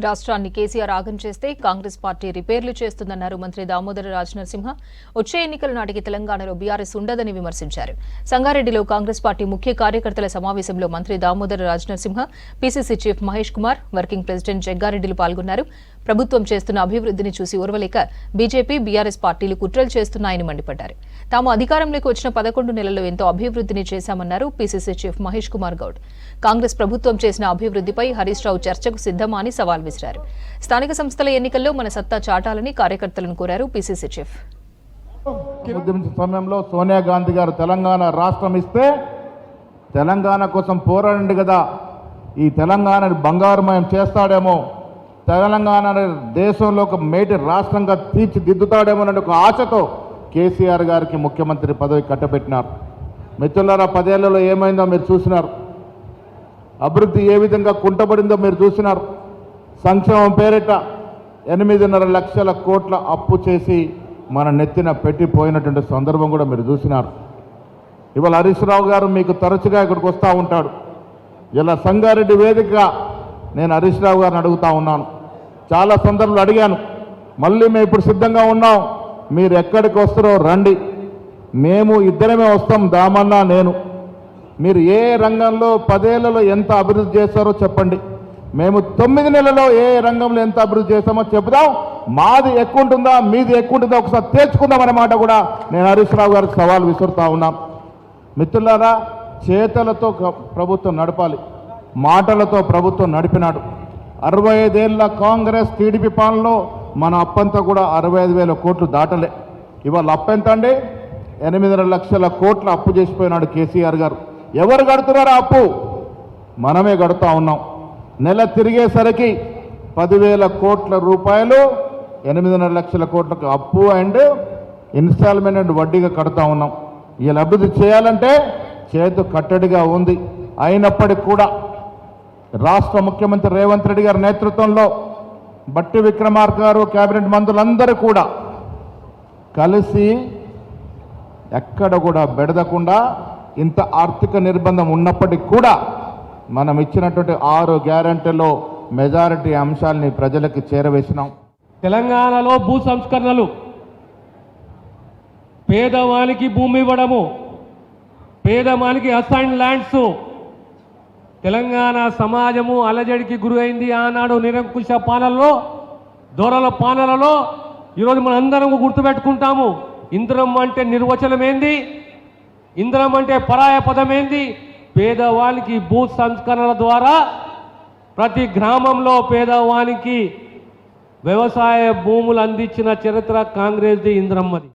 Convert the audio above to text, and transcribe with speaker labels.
Speaker 1: రాష్ట్రాన్ని కేసీఆర్ ఆగం చేస్తే కాంగ్రెస్ పార్టీ రిపేర్లు చేస్తుందన్నారు మంత్రి దామోదర రాజనరసింహ. వచ్చే ఎన్నికల నాటికి తెలంగాణలో బీఆర్ఎస్ ఉండదని విమర్శించారు. సంగారెడ్డిలో కాంగ్రెస్ పార్టీ ముఖ్య కార్యకర్తల సమావేశంలో మంత్రి Damodara Rajanarasimha, PCC chief Mahesh Kumar, working president జగ్గారెడ్డిలు పాల్గొన్నారు. ప్రభుత్వం చేస్తున్న అభివృద్ధిని చూసి ఓర్వలేక బీజేపీ, బీఆర్ఎస్ పార్టీలు కుట్రలు చేస్తున్నాయని మండిపడ్డారు. తాము అధికారంలోకి వచ్చిన 11 నెలల్లో ఎంతో అభివృద్ధిని చేశామన్నారు పీసీసీ చీఫ్ మహేష్ కుమార్ గౌడ్. కాంగ్రెస్ ప్రభుత్వం చేసిన అభివృద్ధిపై హరీష్ రావు చర్చకు సిద్దమా అని సవాల్ విసిరారు. స్థానిక సంస్థల ఎన్నికల్లో మన సత్తా చాటాలని కార్యకర్తలను కోరారు పీసీసీ చీఫ్.
Speaker 2: సమయంలో సోనియా గాంధీ గారు తెలంగాణ రాష్ట్రం ఇస్తే తెలంగాణ కోసం పోరాడండి కదా, ఈ తెలంగాణని బంగారుమయం చేస్తాడేమో, తెలంగాణ దేశంలో ఒక మేటి రాష్ట్రంగా తీర్చిదిద్దుతాడేమో అనే ఒక ఆశతో కేసీఆర్ గారికి ముఖ్యమంత్రి పదవి కట్టబెట్టినారు. మిత్రులారా, 10 ఏళ్లలో ఏమైందో మీరు చూసినారు. అభివృద్ధి ఏ విధంగా కుంటబడిందో మీరు చూసినారు. సంక్షేమం పేరిట 8.5 లక్షల కోట్ల అప్పు చేసి మన నెత్తిన పెట్టిపోయినటువంటి సందర్భం కూడా మీరు చూసినారు. ఇవాళ హరీష్ రావు గారు మీకు తరచుగా ఇక్కడికి వస్తూ ఉంటాడు. ఇలా సంగారెడ్డి వేదికగా నేను హరీష్ రావు గారిని అడుగుతూ ఉన్నాను. చాలా సందర్భాలు అడిగాను. మళ్ళీ మేము ఇప్పుడు సిద్ధంగా ఉన్నాం, మీరు ఎక్కడికి వస్తారో రండి, మేము ఇద్దరమే వస్తాం, దామన్నా నేను. మీరు ఏ రంగంలో 10 ఏళ్లలో ఎంత అభివృద్ధి చేస్తారో చెప్పండి, మేము 9 నెలల్లో ఏ రంగంలో ఎంత అభివృద్ధి చేస్తామో చెబుదాం. మాది ఎక్కువ ఉంటుందా మీది ఎక్కువ ఉంటుందా ఒకసారి తేల్చుకుందాం అనే మాట కూడా నేను హరీష్ రావు గారికి సవాల్ విసురుతా ఉన్నాం. మిత్రులారా, చేతలతో ప్రభుత్వం నడపాలి, మాటలతో ప్రభుత్వం నడిపినాడు. 65 ఏళ్ల కాంగ్రెస్ టీడీపీ పాలనలో మన అప్పంతా కూడా 65,000 కోట్లు దాటలే. ఇవాళ అప్పు ఎంత అండి? 8.5 లక్షల కోట్ల అప్పు చేసిపోయినాడు కేసీఆర్ గారు. ఎవరు కడుతున్నారో అప్పు? మనమే కడుతూ ఉన్నాం. నెల తిరిగేసరికి 10,000 కోట్ల రూపాయలు 8.5 లక్షల కోట్లకు అప్పు అండ్ ఇన్స్టాల్మెంట్ అండ్ వడ్డీగా కడుతూ ఉన్నాం. వీళ్ళు అభివృద్ధి చేయాలంటే చేతు కట్టడిగా ఉంది. అయినప్పటికీ కూడా రాష్ట్ర ముఖ్యమంత్రి రేవంత్ రెడ్డి గారి నేతృత్వంలో బట్టి విక్రమార్క గారు, కేబినెట్ మంత్రులందరూ కూడా కలిసి ఎక్కడ కూడా బెడదకుండా ఇంత ఆర్థిక నిర్బంధం ఉన్నప్పటికీ కూడా మనం ఇచ్చినటువంటి 6 గ్యారెంటీల్లో మెజారిటీ అంశాలని ప్రజలకు చేరవేసినాం.
Speaker 3: తెలంగాణలో భూ సంస్కరణలు, పేదవానికి భూమి ఇవ్వడము, పేదవానికి అసైన్ ల్యాండ్స్, తెలంగాణ సమాజము అలజడికి గురి అయింది. ఆనాడు నిరంకుశ పాలనలో, దొరల పాలనలో. ఈరోజు మనం అందరం గుర్తుపెట్టుకుంటాము. ఇంద్రం అంటే నిర్వచనం ఏంది, ఇంద్రం అంటే పరాయ పదం ఏంది. పేదవానికి భూ సంస్కరణల ద్వారా ప్రతి గ్రామంలో పేదవానికి వ్యవసాయ భూములు అందించిన చరిత్ర కాంగ్రెస్ది, ఇంద్రమ్మది.